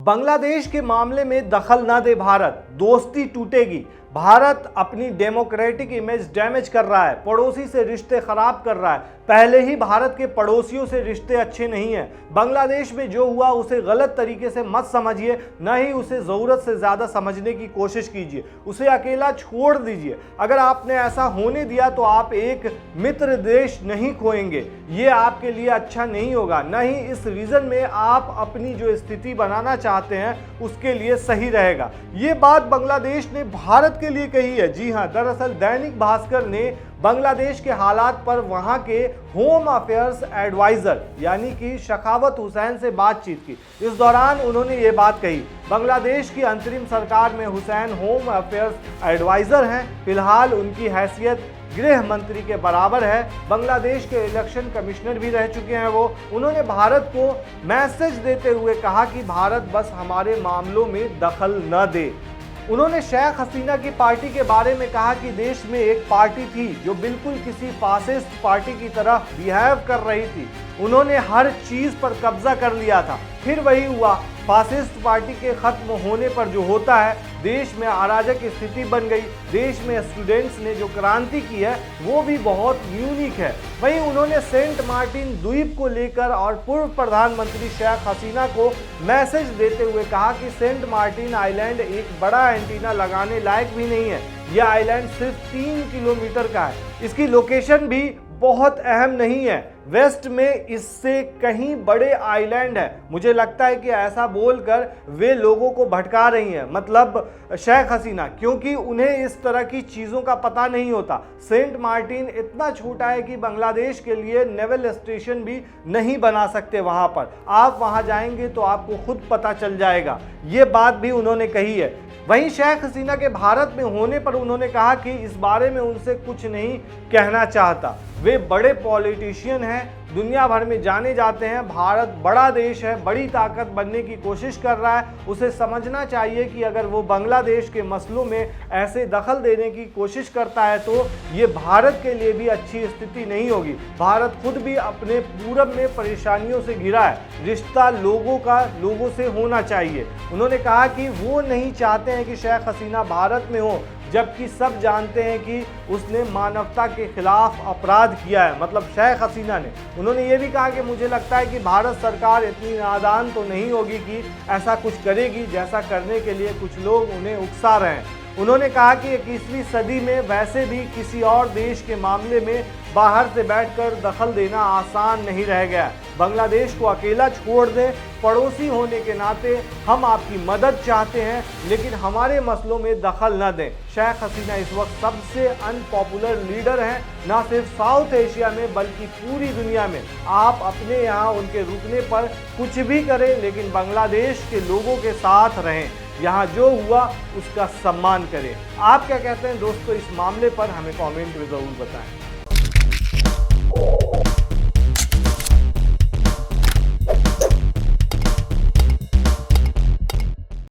बांग्लादेश के मामले में दखल न दे भारत, दोस्ती टूटेगी। भारत अपनी डेमोक्रेटिक इमेज डैमेज कर रहा है, पड़ोसी से रिश्ते खराब कर रहा है। पहले ही भारत के पड़ोसियों से रिश्ते अच्छे नहीं हैं। बांग्लादेश में जो हुआ उसे गलत तरीके से मत समझिए, न ही उसे ज़रूरत से ज़्यादा समझने की कोशिश कीजिए, उसे अकेला छोड़ दीजिए। अगर आपने ऐसा होने दिया तो आप एक मित्र देश नहीं खोएंगे, ये आपके लिए अच्छा नहीं होगा, न ही इस रीजन में आप अपनी जो स्थिति बनाना चाहते हैं उसके लिए सही रहेगा। ये बात बांग्लादेश ने भारत के लिए कही है। जी हाँ, दरअसल दैनिक भास्कर ने बांग्लादेश के हालात पर वहां के होम अफेयर्स एडवाइजर यानी कि शखावत हुसैन से बातचीत की। इस दौरान उन्होंने ये बात कही। बांग्लादेश की अंतरिम सरकार में हुसैन होम अफेयर्स एडवाइजर हैं। फिलहाल उनकी हैसियत गृह मंत्री के बराबर है। बांग्लादेश के इलेक्शन कमिश्नर भी रह चुके हैं वो। उन्होंने भारत को मैसेज देते हुए कहा कि भारत बस हमारे मामलों में दखल न दे। उन्होंने शेख हसीना की पार्टी के बारे में कहा कि देश में एक पार्टी थी जो बिल्कुल किसी फासिस्ट पार्टी की तरह बिहेव कर रही थी। उन्होंने हर चीज़ पर कब्जा कर लिया था। फिर वही हुआ, फासिस्ट पार्टी के खत्म होने पर जो होता है, देश में अराजक स्थिति बन गई। देश में स्टूडेंट्स ने जो क्रांति की है वो भी बहुत यूनिक है। वहीं उन्होंने सेंट मार्टिन द्वीप को लेकर और पूर्व प्रधानमंत्री शेख हसीना को मैसेज देते हुए कहा कि सेंट मार्टिन आइलैंड एक बड़ा एंटीना लगाने लायक भी नहीं है। यह आइलैंड सिर्फ 3 किलोमीटर का है। इसकी लोकेशन भी बहुत अहम नहीं है। वेस्ट में इससे कहीं बड़े आइलैंड है। मुझे लगता है कि ऐसा बोलकर वे लोगों को भटका रही हैं, मतलब शेख हसीना, क्योंकि उन्हें इस तरह की चीज़ों का पता नहीं होता। सेंट मार्टिन इतना छोटा है कि बांग्लादेश के लिए नेवल स्टेशन भी नहीं बना सकते वहाँ पर। आप वहाँ जाएंगे तो आपको खुद पता चल जाएगा। ये बात भी उन्होंने कही है। वहीं शेख हसीना के भारत में होने पर उन्होंने कहा कि इस बारे में उनसे कुछ नहीं कहना चाहता। वे बड़े पॉलिटिशियन हैं, दुनिया भर में जाने जाते हैं। भारत बड़ा देश है, बड़ी ताकत बनने की कोशिश कर रहा है। उसे समझना चाहिए कि अगर वो बांग्लादेश के मसलों में ऐसे दखल देने की कोशिश करता है तो ये भारत के लिए भी अच्छी स्थिति नहीं होगी। भारत खुद भी अपने पूरब में परेशानियों से घिरा है। रिश्ता लोगों से होना चाहिए। उन्होंने कहा कि वो नहीं चाहते हैं कि शेख हसीना भारत में हो, जबकि सब जानते हैं कि उसने मानवता के खिलाफ अपराध किया है, मतलब शेख हसीना ने। उन्होंने ये भी कहा कि मुझे लगता है कि भारत सरकार इतनी नादान तो नहीं होगी कि ऐसा कुछ करेगी जैसा करने के लिए कुछ लोग उन्हें उकसा रहे हैं। उन्होंने कहा कि 21वीं सदी में वैसे भी किसी और देश के मामले में बाहर से बैठकर दखल देना आसान नहीं रह गया। बांग्लादेश को अकेला छोड़ दें। पड़ोसी होने के नाते हम आपकी मदद चाहते हैं, लेकिन हमारे मसलों में दखल न दें। शेख हसीना इस वक्त सबसे अनपॉपुलर लीडर हैं, ना सिर्फ साउथ एशिया में बल्कि पूरी दुनिया में। आप अपने यहाँ उनके रुकने पर कुछ भी करें, लेकिन बांग्लादेश के लोगों के साथ रहें। यहाँ जो हुआ उसका सम्मान करें। आप क्या कहते हैं दोस्तों इस मामले पर? हमें कमेंट में ज़रूर बताएं।